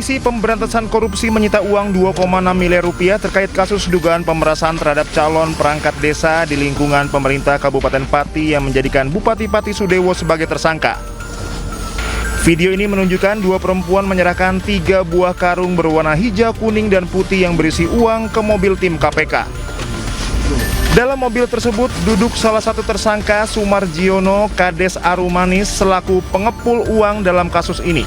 Komisi Pemberantasan Korupsi menyita uang 2,6 miliar rupiah terkait kasus dugaan pemerasan terhadap calon perangkat desa di lingkungan pemerintah Kabupaten Pati yang menjadikan Bupati Pati Sudewo sebagai tersangka. Video ini menunjukkan dua perempuan menyerahkan 3 buah karung berwarna hijau, kuning, dan putih yang berisi uang ke mobil tim KPK. Dalam mobil tersebut duduk salah satu tersangka, Sumarjiono Kades Arumanis, selaku pengepul uang dalam kasus ini.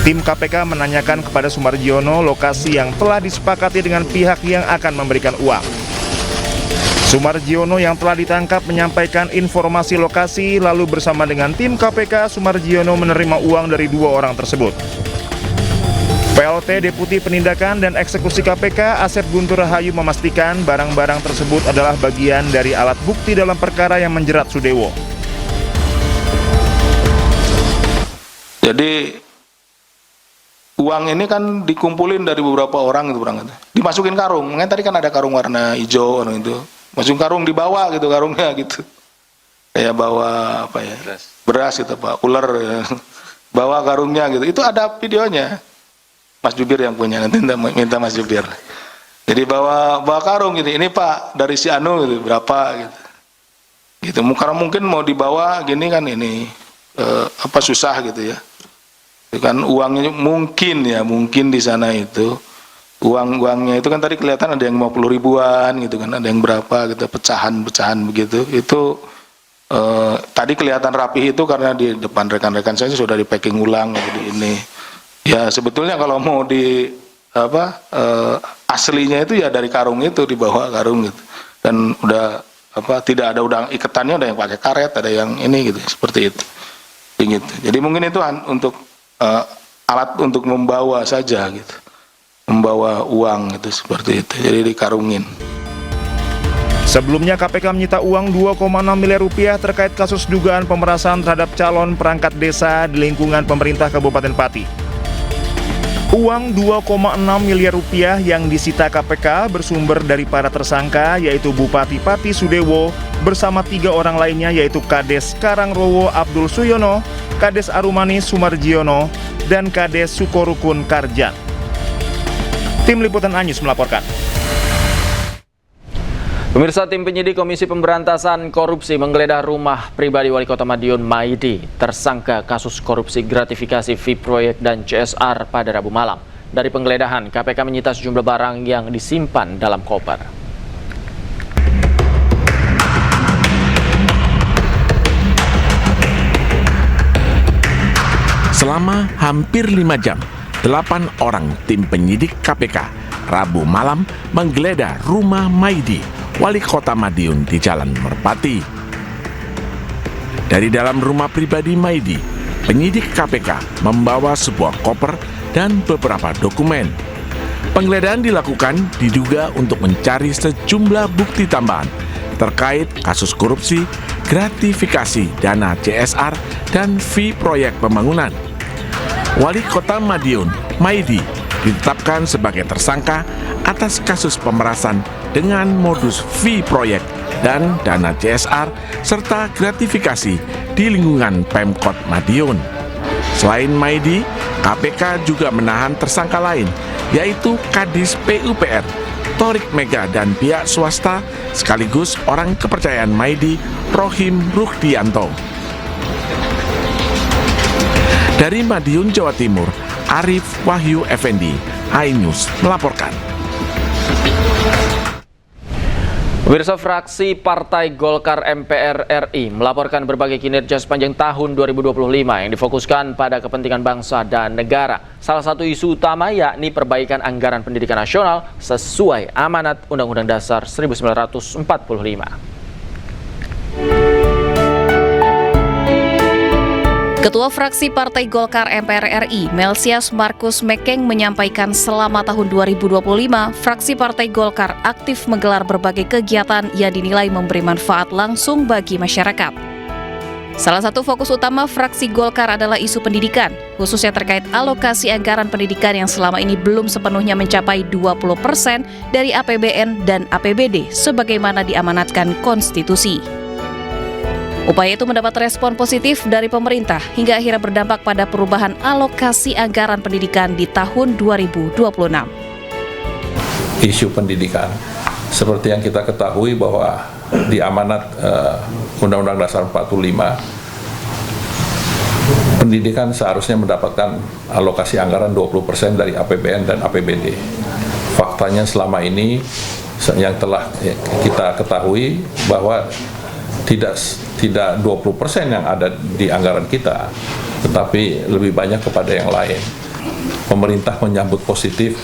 Tim KPK menanyakan kepada Sumarjiono lokasi yang telah disepakati dengan pihak yang akan memberikan uang. Sumarjiono yang telah ditangkap menyampaikan informasi lokasi, lalu bersama dengan tim KPK, Sumarjiono menerima uang dari 2 orang tersebut. PLT Deputi Penindakan dan Eksekusi KPK Asep Guntur Rahayu memastikan barang-barang tersebut adalah bagian dari alat bukti dalam perkara yang menjerat Sudewo. Jadi uang ini kan dikumpulin dari beberapa orang gitu, dimasukin karung. Makanya tadi kan ada karung warna hijau itu, masukin karung, dibawa gitu karungnya gitu, kayak bawa apa ya, beras gitu Pak, ular ya. Bawa karungnya gitu. Itu ada videonya, Mas Jubir yang punya, nanti minta Mas Jubir. Jadi bawa karung gitu, ini Pak dari si Anu gitu, berapa gitu. Karena mungkin mau dibawa gini kan ini susah gitu ya. Kan uangnya mungkin di sana itu uangnya itu kan tadi kelihatan ada yang 50 ribuan gitu kan, ada yang berapa gitu, pecahan begitu. Itu tadi kelihatan rapi itu karena di depan rekan-rekan saya sudah di packing ulang jadi ini. Ya sebetulnya kalau mau di aslinya itu ya dari karung itu, dibawa karung gitu. Dan udah tidak ada udang iketannya, ada yang pakai karet, ada yang ini gitu, seperti itu. Gitu. Jadi mungkin itu untuk alat untuk membawa saja gitu, membawa uang itu seperti itu, jadi dikarungin. Sebelumnya KPK menyita uang 2,6 miliar rupiah terkait kasus dugaan pemerasan terhadap calon perangkat desa di lingkungan pemerintah Kabupaten Pati. Uang 2,6 miliar rupiah yang disita KPK bersumber dari para tersangka, yaitu Bupati Pati Sudewo bersama 3 orang lainnya, yaitu Kades Karangrowo Abdul Suyono, Kades Arumanis Sumarjiono, dan Kades Sukorukun Karjan. Tim Liputan Anyus melaporkan. Pemirsa, tim penyidik Komisi Pemberantasan Korupsi menggeledah rumah pribadi Wali Kota Madiun Maidi, tersangka kasus korupsi gratifikasi fee proyek dan CSR pada Rabu malam. Dari penggeledahan, KPK menyita sejumlah barang yang disimpan dalam koper. Selama hampir 5 jam, 8 orang tim penyidik KPK Rabu malam menggeledah rumah Maidi, Wali Kota Madiun di Jalan Merpati. Dari dalam rumah pribadi Maidi, penyidik KPK membawa sebuah koper dan beberapa dokumen. Penggeledahan dilakukan diduga untuk mencari sejumlah bukti tambahan terkait kasus korupsi, gratifikasi dana CSR, dan fee proyek pembangunan. Wali Kota Madiun, Maidi, ditetapkan sebagai tersangka atas kasus pemerasan dengan modus fee proyek dan dana CSR serta gratifikasi di lingkungan Pemkot Madiun. Selain Maidi, KPK juga menahan tersangka lain, yaitu Kadis PUPR, Torik Mega, dan pihak swasta sekaligus orang kepercayaan Maidi, Rohim Ruhdianto. Dari Madiun, Jawa Timur, Arif Wahyu Effendi, iNews melaporkan. Pemirsa, fraksi Partai Golkar MPR RI melaporkan berbagai kinerja sepanjang tahun 2025 yang difokuskan pada kepentingan bangsa dan negara. Salah satu isu utama yakni perbaikan anggaran pendidikan nasional sesuai amanat Undang-Undang Dasar 1945. Ketua Fraksi Partai Golkar MPR RI, Melsias Markus Mekeng, menyampaikan selama tahun 2025, fraksi Partai Golkar aktif menggelar berbagai kegiatan yang dinilai memberi manfaat langsung bagi masyarakat. Salah satu fokus utama fraksi Golkar adalah isu pendidikan, khususnya terkait alokasi anggaran pendidikan yang selama ini belum sepenuhnya mencapai 20% dari APBN dan APBD sebagaimana diamanatkan konstitusi. Upaya itu mendapat respon positif dari pemerintah hingga akhirnya berdampak pada perubahan alokasi anggaran pendidikan di tahun 2026. Isu pendidikan, seperti yang kita ketahui bahwa di amanat Undang-Undang Dasar 45, pendidikan seharusnya mendapatkan alokasi anggaran 20% dari APBN dan APBD. Faktanya selama ini yang telah kita ketahui bahwa tidak 20% yang ada di anggaran kita, tetapi lebih banyak kepada yang lain. Pemerintah menyambut positif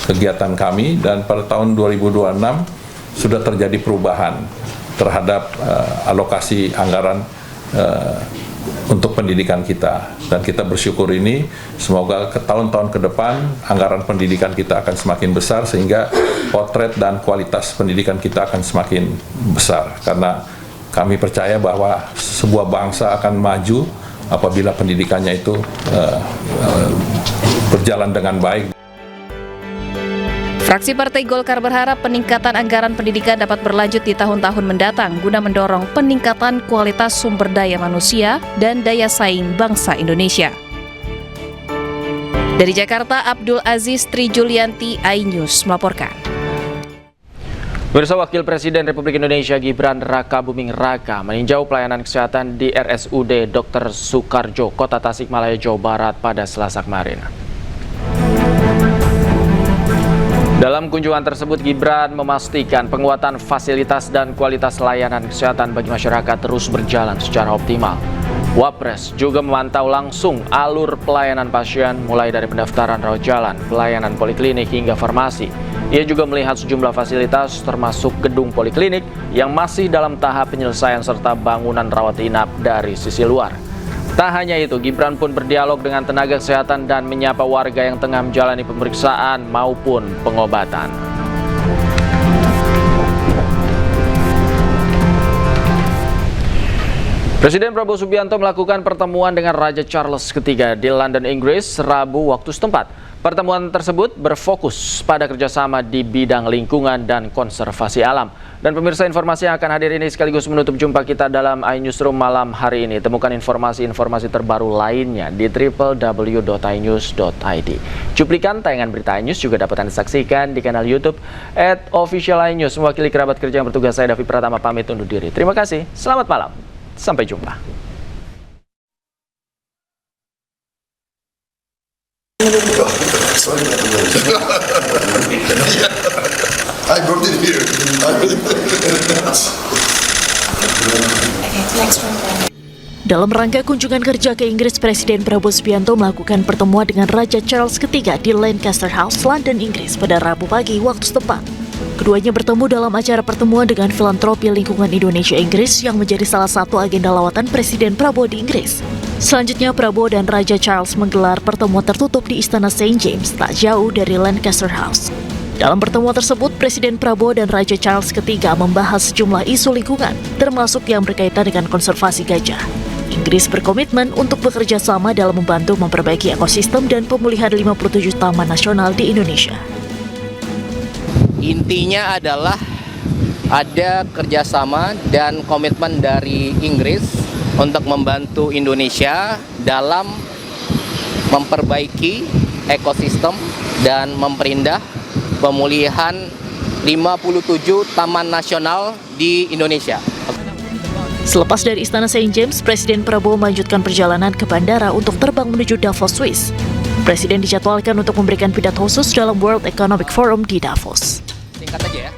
kegiatan kami, dan pada tahun 2026 sudah terjadi perubahan terhadap alokasi anggaran untuk pendidikan kita, dan kita bersyukur ini semoga ke tahun-tahun ke depan anggaran pendidikan kita akan semakin besar sehingga potret dan kualitas pendidikan kita akan semakin besar, karena kami percaya bahwa sebuah bangsa akan maju apabila pendidikannya itu berjalan dengan baik. Fraksi Partai Golkar berharap peningkatan anggaran pendidikan dapat berlanjut di tahun-tahun mendatang guna mendorong peningkatan kualitas sumber daya manusia dan daya saing bangsa Indonesia. Dari Jakarta, Abdul Aziz Trijulianti, iNews melaporkan. Pemirsa, Wakil Presiden Republik Indonesia Gibran Rakabuming Raka meninjau pelayanan kesehatan di RSUD Dr. Soekarjo, Kota Tasikmalaya, Jawa Barat pada Selasa kemarin. Dalam kunjungan tersebut, Gibran memastikan penguatan fasilitas dan kualitas layanan kesehatan bagi masyarakat terus berjalan secara optimal. Wapres juga memantau langsung alur pelayanan pasien mulai dari pendaftaran rawat jalan, pelayanan poliklinik hingga farmasi. Ia juga melihat sejumlah fasilitas termasuk gedung poliklinik yang masih dalam tahap penyelesaian serta bangunan rawat inap dari sisi luar. Tak hanya itu, Gibran pun berdialog dengan tenaga kesehatan dan menyapa warga yang tengah menjalani pemeriksaan maupun pengobatan. Presiden Prabowo Subianto melakukan pertemuan dengan Raja Charles III di London, Inggris, Rabu waktu setempat. Pertemuan tersebut berfokus pada kerjasama di bidang lingkungan dan konservasi alam. Dan pemirsa, informasi yang akan hadir ini sekaligus menutup jumpa kita dalam iNewsroom malam hari ini. Temukan informasi-informasi terbaru lainnya di www.inews.id. Cuplikan tayangan berita iNews juga dapat Anda saksikan di kanal YouTube @officialinews. Mewakili kerabat kerja yang bertugas, saya Davi Pratama pamit undur diri. Terima kasih, selamat malam, sampai jumpa. I brought it here. Dalam rangka kunjungan kerja ke Inggris, Presiden Prabowo Subianto melakukan pertemuan dengan Raja Charles III di Lancaster House, London, Inggris pada Rabu pagi waktu setempat. Keduanya bertemu dalam acara pertemuan dengan filantropi lingkungan Indonesia Inggris yang menjadi salah satu agenda lawatan Presiden Prabowo di Inggris. Selanjutnya, Prabowo dan Raja Charles menggelar pertemuan tertutup di Istana St. James, tak jauh dari Lancaster House. Dalam pertemuan tersebut, Presiden Prabowo dan Raja Charles III membahas sejumlah isu lingkungan, termasuk yang berkaitan dengan konservasi gajah. Inggris berkomitmen untuk bekerja sama dalam membantu memperbaiki ekosistem dan pemulihan 57 taman nasional di Indonesia. Intinya adalah ada kerjasama dan komitmen dari Inggris untuk membantu Indonesia dalam memperbaiki ekosistem dan memperindah pemulihan 57 taman nasional di Indonesia. Selepas dari Istana St. James, Presiden Prabowo melanjutkan perjalanan ke bandara untuk terbang menuju Davos, Swiss. Presiden dijadwalkan untuk memberikan pidato khusus dalam World Economic Forum di Davos. Singkat aja ya.